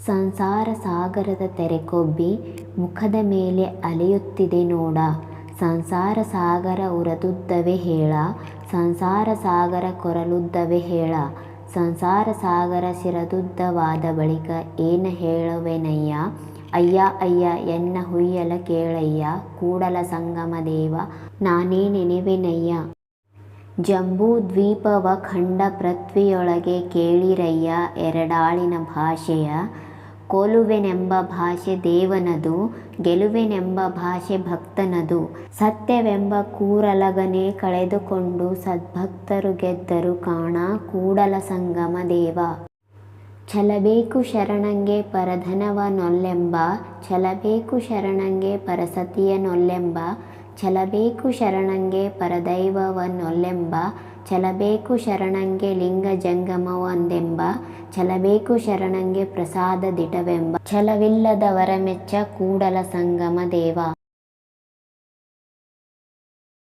ಸಂಸಾರ ಸಾಗರದ ತೆರೆಕೊಬ್ಬಿ ಮುಖದ ಮೇಲೆ ಅಲೆಯುತ್ತಿದೆ ನೋಡ. ಸಂಸಾರ ಸಾಗರ ಉರದುದ್ದವೇ ಹೇಳ, ಸಂಸಾರ ಸಾಗರ ಕೊರಲುದ್ದವೇ ಹೇಳ. ಸಂಸಾರ ಸಾಗರ ಸಿರದುದ್ದವಾದ ಬಳಿಕ ಏನ ಹೇಳುವೆನಯ್ಯ. ಅಯ್ಯ ಅಯ್ಯ ಎನ್ನ ಹುಯ್ಯಲ ಕೇಳಯ್ಯ, ಕೂಡಲ ಸಂಗಮ ದೇವ ನಾನೇ ನೆನೆವೆನಯ್ಯ. ಜಂಬೂ ದ್ವೀಪವ ಖಂಡ ಪೃಥ್ವಿಯೊಳಗೆ ಕೇಳಿರಯ್ಯ, ಎರಡಾಳಿನ ಭಾಷೆಯ. ಕೊಲುವೆನೆಂಬ ಭಾಷೆ ದೇವನದು, ಗೆಲುವೆನೆಂಬ ಭಾಷೆ ಭಕ್ತನದು. ಸತ್ಯವೆಂಬ ಕೂರಲಗನೆ ಕಳೆದುಕೊಂಡು ಸದ್ಭಕ್ತರು ಗೆದ್ದರು ಕಾಣ, ಕೂಡಲ ಸಂಗಮ ದೇವ. ಛಲಬೇಕು ಶರಣಂಗೆ ಪರಧನವ ನೊಲ್ಲೆಂಬ, ಛಲಬೇಕು ಶರಣಂಗೆ ಪರಸತಿಯ ನೊಲ್ಲೆಂಬ. ಛಲಬೇಕು ಶರಣಂಗೆ ಪರದೈವವ ನೊಲ್ಲೆಂಬ, ಛಲಬೇಕು ಶರಣಂಗೆ ಲಿಂಗ ಜಂಗಮವೊಂದೆಂಬ. ಛಲಬೇಕು ಶರಣಂಗೆ ಪ್ರಸಾದ ದಿಟವೆಂಬ, ಛಲವಿಲ್ಲದವರ ಮೆಚ್ಚ ಕೂಡಲ ಸಂಗಮ ದೇವ.